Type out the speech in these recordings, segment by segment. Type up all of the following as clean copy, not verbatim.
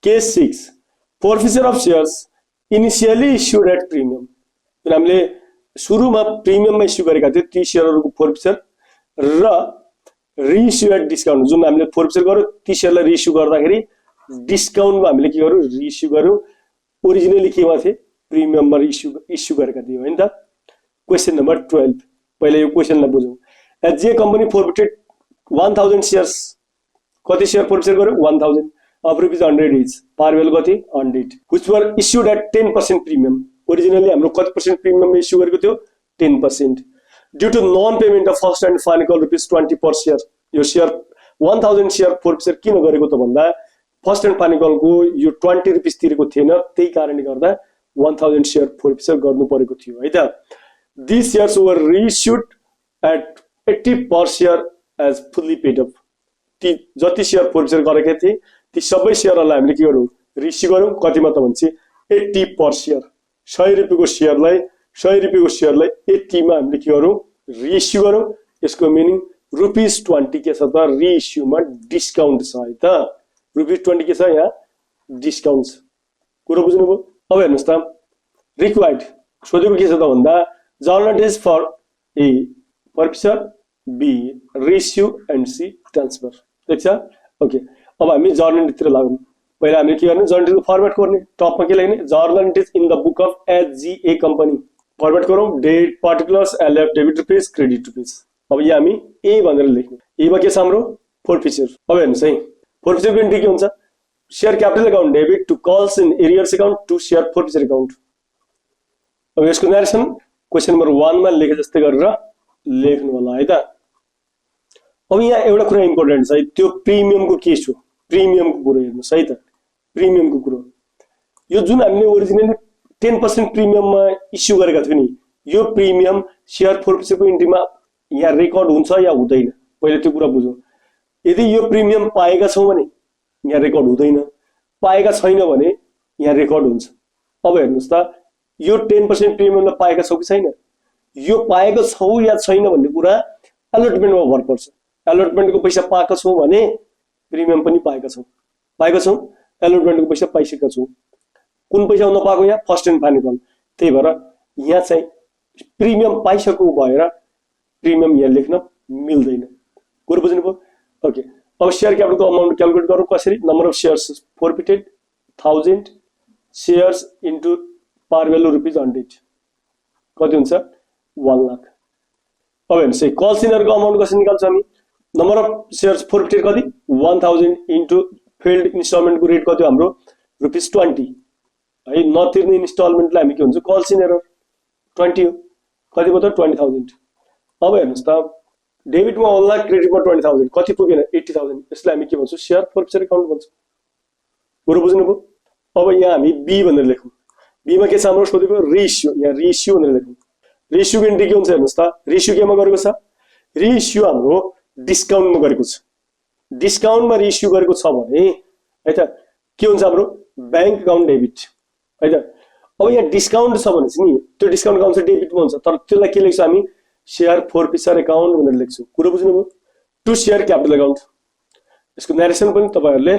Case 6 forfeiture of shares initially issued at premium. जुन हामीले सुरुमा प्रिमियममा इस्यु गरेका थियौँ ती शेयरहरूको फोरफिचर र रिइस्यु एट डिस्काउन्ट। जुन हामीले फोरफिचर गर्यो ती शेयरलाई रिइस्यु गर्दाखेरि डिस्काउन्टमा हामीले के गर्यौँ रिइस्यु गर्यौँ। ओरिजिनली केमा थिए प्रिमियममा इस्यु गरेका थियौँ हैन त। क्वेशन नम्बर 12 पहिला यो क्वेशनलाई बुझौँ। एज जे कम्पनी फोरफिटेड 1000 शेयर्स कति शेयर फोरफिचर गर्यो 1000 अफ ₹100 इच पार भ्यालु कति 100 which were issued at 10% premium. Originally हाम्रो कति पर्सेन्ट प्रिमियममा इस्यु गरेको थियो 10%। Due to non payment of first and final ₹20 per share. यो शेयर 1000 शेयर फोरफिचर किन गरेको त भन्दा फर्स्ट एन्ड फाइनलको यो ₹20 तिरेको थिएन, त्यही कारणले गर्दा 1000 शेयर फोरफिचर गर्नु परेको थियो है त। These shares were reissued at 80 per share as fully paid up। ती जति शेयर फोरफिचर गरेका थिए ती सबै शेयरहरूलाई हामीले के गर्यौँ रिइस्यु गर्यौँ। कतिमा त भन्छ 80 पर शेयर। ₹100 शेयरलाई 80 मा हामीले के गर्यौँ रिइस्यु गर्यौँ। यसको मिनिङ ₹20 के छ त रिइस्युमा डिस्काउन्ट छ है त। ₹20 के छ यहाँ डिस्काउन्ट छ। कुरो बुझ्नुभयो। अब हेर्नुहोस् त रिक्वायर्ड सोधेको के छ त भन्दा journal is for A forfeiture B reissue and C transfer. ठिक छ ओके। अब हामी जर्नलिटीतिर लागौँ। पहिला हामीले के गर्ने जर्नलिटीको फर्मेट गर्ने। टपमा के लेख्ने journal is in the book of HGA company. Format गरौँ date particulars LF debit rupees credit rupees. अब यहाँ हामी ए भनेर लेख्ने। एमा के छ हाम्रो फोरफिचर। अब हेर्नुहोस् है फोरफिचरको एन्ट्री के हुन्छ share capital account debit to calls in arrears account to share forfeiture account. अब यसको नरेसन क्वेशन नम्बर 1 मा लेखे जस्तै गरेर लेख्नु होला है त। अब यहाँ एउटा कुरा इम्पोर्टेन्ट छ है त्यो प्रिमियमको केस हो। प्रिमियमको कुरो हेर्नुहोस् है त। प्रिमियमको कुरो यो जुन हामीले ओरिजिनली 10% प्रिमियममा इस्यु गरेका थियौँ नि यो प्रिमियम शेयर फोरफिचरको एन्ट्रीमा यहाँ रेकर्ड हुन्छ या हुँदैन पहिले त्यो कुरा बुझौँ। यदि यो प्रिमियम पाएका छौँ भने यहाँ रेकर्ड हुँदैन, पाएका छैन भने यहाँ रेकर्ड हुन्छ। अब हेर्नुहोस् त यो 10% प्रिमियमलाई पाएका छौँ कि छैन यो पाएको छौँ या छैन भन्ने कुरा एलोटमेन्टमा भर पर्छ। एलोटमेन्टको पैसा पाएका छौँ भने प्रिमियम पनि पाएका छौँ एलोटमेन्टको पैसा पाइसकेका छौँ। कुन पैसा नपाएको यहाँ फर्स्ट एन्ड फाइनल। त्यही भएर यहाँ चाहिँ प्रिमियम पाइसकेको भएर प्रिमियम यहाँ लेख्न मिल्दैन। कुरो बुझ्नुभयो ओके। अब शेयर क्यापिटलको अमाउन्ट क्यालकुलेट गरौँ कसरी। Number of shares forfeited 1000 shares into पार भ्यालु ₹100 कति हुन्छ 1 लाख। अब हेर्नुहोस् है कल सिनरको अमाउन्ट कसरी निकाल्छ हामी नम्बर अफ शेयर्स फोरफिटेड कति 1000 इन्टु फेल्ड इन्स्टलमेन्टको रेट कति हो हाम्रो ₹20 है। नतिर्ने इन्स्टलमेन्टलाई हामी के भन्छौँ कल सिनर 20 हो। कति भयो त 20000। अब हेर्नुहोस् त डेबिटमा 1 लाख क्रेडिटमा 20000 कति पुगेन 80000। यसलाई हामी के भन्छौँ शेयर फोरफिचर अकाउन्ट भन्छौँ। कुरो बुझ्नुभयो। अब यहाँ हामी बी भनेर लेखौँ। बीमा के छ हाम्रो सोधेको रिइस्यु। यहाँ रिइस्यु भनेर लेखौँ। रिइस्युको एन्ट्री के हुन्छ हेर्नुहोस् त रिइस्यु केमा गरेको छ रिइस्यु हाम्रो डिस्काउन्टमा गरेको छ। डिस्काउन्टमा रिइस्यु गरेको छ भने है त के हुन्छ हाम्रो ब्याङ्क अकाउन्ट डेबिट है त। अब यहाँ डिस्काउन्ट छ भने चाहिँ नि त्यो डिस्काउन्ट अकाउन्ट चाहिँ डेबिटमा हुन्छ तर त्यसलाई के लेख्छौँ हामी शेयर फोरफिचर अकाउन्ट भनेर लेख्छौँ। कुरो बुझ्नुभयो। To share capital account. यसको नरेसन पनि तपाईँहरूले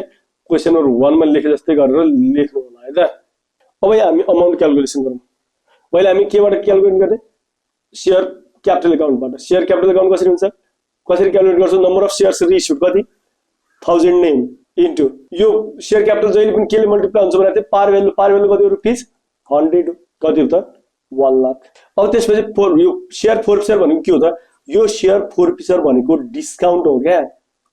क्वेसन नम्बर 1 मा लेखे जस्तै गरेर लेख्नु होला है त। अब यहाँ हामी अमाउन्ट क्यालकुलेसन गरौँ। पहिला हामी केबाट क्यालकुलेट गर्ने शेयर क्यापिटल अकाउन्टबाट। शेयर क्यापिटल अकाउन्ट कसरी हुन्छ कसरी क्यालकुलेट गर्छौँ नम्बर अफ शेयर्स रिइस्युड कति 1000 नै इन्टु यो शेयर क्यापिटल जहिले पनि केले मल्टिप्लाई हुन्छ भने पार भ्यालु कति हो ₹100 कति हो त 1 लाख। अब त्यसपछि यो शेयर फोरफिचर भनेको के हो त यो शेयर फोरफिचर भनेको डिस्काउन्ट हो क्या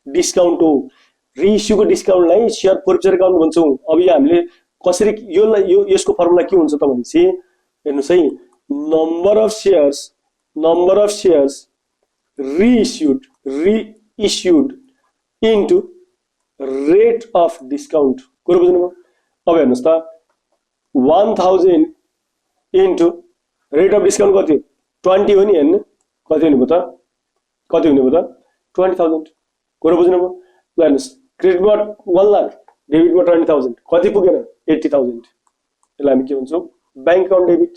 डिस्काउन्ट हो। रिइस्युको डिस्काउन्टलाई शेयर फोरफिचर अकाउन्ट भन्छौँ। अब यहाँ हामीले कसरी यो यसको फर्मुला के हुन्छ त भनेपछि हेर्नुहोस् है number of shares reissued into rate of discount. कुरो बुझ्नुभयो। अब हेर्नुहोस् त 1000 इन्टु रेट अफ डिस्काउन्ट कति 20 हो नि हेर्नु कति हुने भयो त 20000। कुरो बुझ्नुभयो। ल हेर्नुहोस् क्रेडिटमा 1 लाख डेबिटमा 20000 कति पुगेन 80000। यसलाई हामी के भन्छौँ ब्याङ्क अकाउन्ट डेबिट।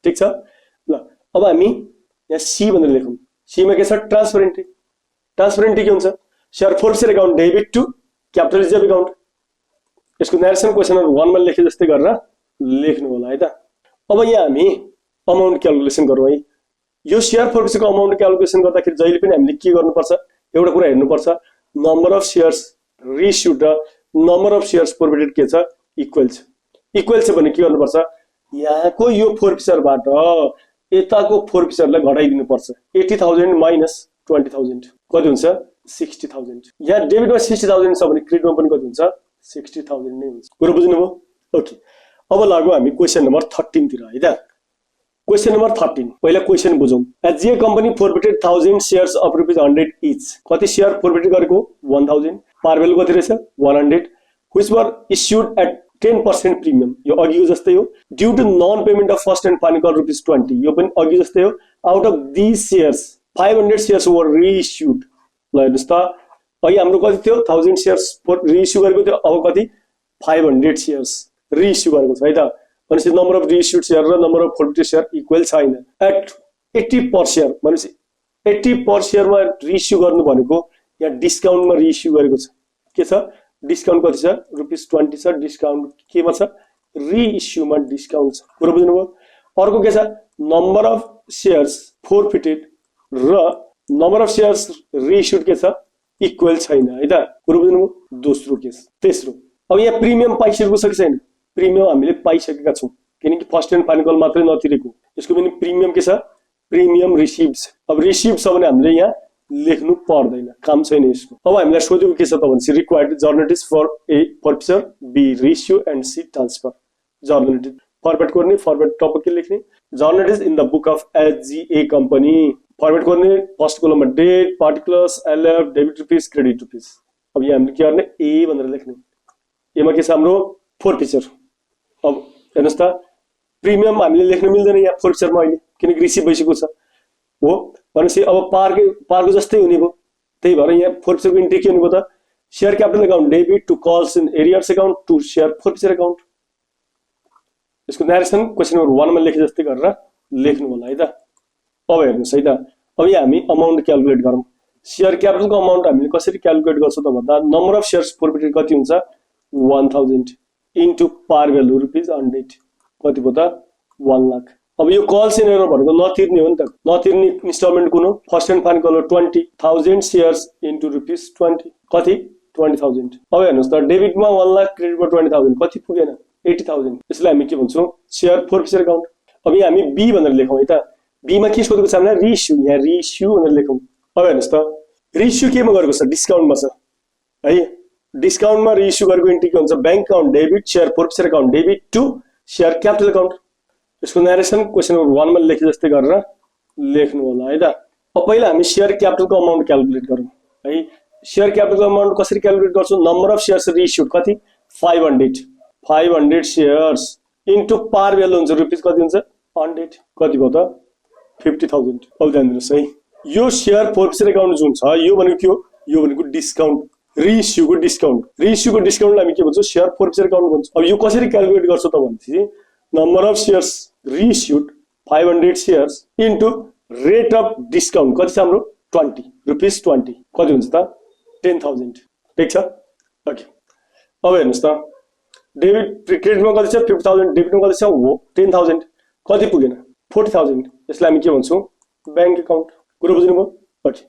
ठिक छ ल। अब हामी यहाँ सी भनेर लेखौँ। सीमा के छ ट्रान्सफर एन्ट्री। ट्रान्सफर एन्ट्री के हुन्छ share forfeiture account debit to capital reserve account. यसको नरेसन क्वेसन नम्बर 1 मा लेखे जस्तै गरेर लेख्नु होला है त। अब यहाँ हामी अमाउन्ट क्याल्कुलेसन गरौँ है। यो शेयर फोर्फिचरको अमाउन्ट क्याल्कुलेसन गर्दाखेरि जहिले पनि हामीले के गर्नुपर्छ, एउटा कुरा हेर्नुपर्छ, नम्बर अफ शेयर्स रिइस्युड र नम्बर अफ शेयर्स फोर्फिटेड के छ, इक्वल छ। इक्वल छ भने के गर्नुपर्छ, यहाँको यो फोर्फिचरबाट यताको फोर्फिचरलाई घटाइदिनु पर्छ। 80,000 माइनस 20,000 कति हुन्छ, 60,000। यहाँ डेबिटमा 60,000 छ भने क्रेडिटमा पनि कति हुन्छ, 60,000 नै हुन्छ। कुरा बुझ्नुभयो? ओके, अब लागौँ हामी क्वेसन नम्बर 13 तिर है त। क्वेसन नम्बर 13 पहिला क्वेसन बुझौँ। As a company forfeited 1000 shares of ₹100 each. कति शेयर फोर्फिटेड गरेको, 1000। पार भ्यालु कति रहेछ, 100, which were issued at 10% premium. यो अघिको जस्तै हो। Due to non payment of first and final call ₹20। यो पनि अघि जस्तै हो। Out of this shares 500 shares were reissued. ल हेर्नुहोस् त, अघि हाम्रो कति थियो, 1000 शेयर्स रिइस्यु गरेको थियो, अब कति, 500 शेयर्स रिइस्यु गरेको छ है त। भनेपछि नम्बर अफ रिइस्युड शेयर र नम्बर अफ फोर्फिटेड शेयर इक्वल छैन। एट 80 पर शेयर भनेपछि 80 पर शेयरमा रिइस्यु गर्नु भनेको यहाँ डिस्काउन्टमा रिइस्यु गरेको छ। के छ, डिस्काउन्ट कति छ, ₹20 छ। डिस्काउन्ट केमा छ, रिइस्युमा डिस्काउन्ट छ। कुरा बुझ्नुभयो? अर्को के छ, नम्बर अफ शेयर्स फोर्फिटेड र नम्बर अफ शेयर्स रिइस्युड के छ, इक्वल छैन है त। कुरा बुझ्नुभयो? दोस्रो केस। तेस्रो, अब यहाँ प्रिमियम पाइसकेको छ कि छैन, प्रिमियम हामीले पाइसकेका छौँ किनकि फर्स्ट एन्ड फाइनल कल मात्रै नतिरेको। यसको पनि प्रिमियम के छ, प्रिमियम रिसिभ्ड छ। अब रिसिभ छ भने हामीले यहाँ लेख्नु पर्दैन, काम छैन यसको। अब हामीलाई सोधेको के छ त भनेपछि required journalist for A forfeiture, B reissue and C transfer. Journalist format गर्ने, फर्मेट टपक्कै लेख्ने। Journalist in the book of HGA company, format गर्ने, फर्स्ट कोलममा date, particulars, LF, debit rupees, credit rupees. अब यहाँ हामीले के गर्ने, ए भनेर लेख्ने। एमा के छ हाम्रो, फोर्फिचर। अब हेर्नुहोस् त, प्रिमियम हामीले लेख्न मिल्दैन यहाँ फोर्फिचरमा अहिले किनकि रिसिभ भइसकेको छ हो। भनेपछि अब पारको जस्तै हुने भयो। त्यही भएर यहाँ फोर्फिचरको इन्ट्री के हुने भयो त, share capital account debit to calls in arrears account to share forfeiture account. यसको नरेसन क्वेसन नम्बर 1 मा लेखे जस्तै गरेर लेख्नु होला है त। अब हेर्नुहोस् है त, अब यहाँ हामी अमाउन्ट क्याल्कुलेट गरौँ। शेयर क्यापिटलको अमाउन्ट हामीले कसरी क्याल्कुलेट गर्छौँ त भन्दा, नम्बर अफ शेयर्स फोर्फिटेड कति हुन्छ, 1000 इन्टु पार भ्यालु ₹100 कति भयो त, 1 लाख। अब यो कल्स इन एरियर भनेको नतिर्ने हो नि त। नतिर्ने इन्स्टलमेन्ट कुन हो, first and final call 20,000 shares into ₹20 कति, 20,000। अब हेर्नुहोस् त, डेबिटमा 1 लाख, क्रेडिटमा 20,000 कति पुगेन, 80,000। यसलाई हामी के भन्छौँ, शेयर फोर्फिचर अकाउन्ट। अब यहाँ हामी बी भनेर लेखौँ है त। बीमा के सोधेको छ हामीलाई, रिइस्यु। यहाँ रिइस्यु भनेर लेखौँ। अब हेर्नुहोस् त, रिइस्यु केमा गरेको छ, डिस्काउन्टमा छ है। डिस्काउन्टमा रिइस्यु गरेको इन्ट्री के हुन्छ, bank account debit, share forfeiture account debit to share capital account. यसको नरेसन क्वेसन नम्बर 1 मा लेखे जस्तै गरेर लेख्नु होला है त। अब पहिला हामी शेयर क्यापिटलको अमाउन्ट क्याल्कुलेट गरौँ है। शेयर क्यापिटलको अमाउन्ट कसरी क्याल्कुलेट गर्छौँ, नम्बर अफ शेयर्स रिइस्युड कति, 500 शेयर्स इन्टु पार भ्यालु हुन्छ रुपिस कति हुन्छ, 100 कति भयो त, 50,000। अब ध्यान दिनुहोस् है, यो शेयर फोर्फिचर अकाउन्ट जुन छ यो भनेको के हो, यो भनेको डिस्काउन्ट, रिइस्युको डिस्काउन्ट। रिइस्युको डिस्काउन्टलाई हामी के भन्छौँ, शेयर फोर्फिचर अकाउन्ट भन्छौँ। अब यो कसरी क्याल्कुलेट गर्छौँ त भनेपछि, number of shares reissued 500 shares into rate of discount कति छ हाम्रो, ₹20 कति हुन्छ त, 10,000। ठिक छ, ओके। अब हेर्नुहोस् त, डेबिट क्रेडिटमा कति छ, 50,000, डेबिटमा कति छ, 10,000 कति पुगेन, 40,000। यसलाई हामी के भन्छौँ, ब्याङ्क अकाउन्ट। कुरो बुझ्नुभयो? ओके।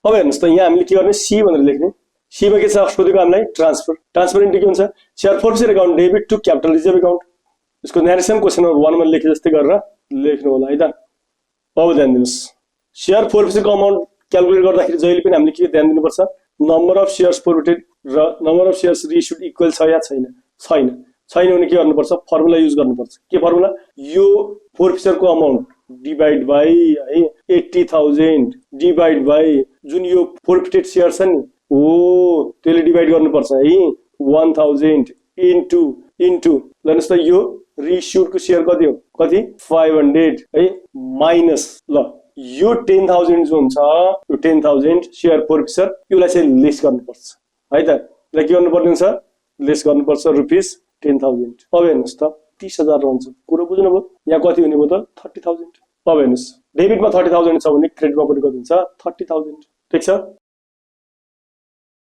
अब हेर्नुहोस् त, यहाँ हामीले के गर्ने, सी भनेर लेख्ने। सीमा के छ, सोधेको हामीलाई ट्रान्सफर। ट्रान्सफर इन्ट्री के हुन्छ, share forfeiture account debit to capital reserve account. यसको नरेसन क्वेसन नम्बर 1 मा लेखे जस्तै गरेर लेख्नु होला है त। अब ध्यान दिनुहोस्, शेयर फोर्फिचरको अमाउन्ट क्याल्कुलेट गर्दाखेरि जहिले पनि हामीले के ध्यान दिनुपर्छ, नम्बर अफ शेयर्स फोर्फिटेड र number of shares reissued equal छ या छैन। छैन भने के गर्नुपर्छ, फर्मुला युज गर्नुपर्छ। के फर्मुला, यो फोर्फिचरको अमाउन्ट डिभाइड बाई है 80,000 डिभाइड बाई जुन यो फोर्फिटेड शेयर छ नि हो त्यसले डिभाइड गर्नुपर्छ है, 1000 इन्टु हेर्नुहोस् त, यो रिइस्युडको शेयर कति हो, कति, 500 है, माइनस ल यो 10,000 जो हुन्छ, यो 10,000 शेयर फोर्फिचर, यसलाई चाहिँ लेस गर्नुपर्छ है त। यसलाई के गर्नुपर्ने हुन्छ, लेस गर्नुपर्छ ₹10,000। अब हेर्नुहोस् त, 30,000 रहन्छ। कुरो बुझ्नुभयो? यहाँ कति हुने भयो त, 30,000। अब हेर्नुहोस्, डेबिटमा 30,000 छ भने क्रेडिटमा पनि कति हुन्छ, 30,000। ठिक छ।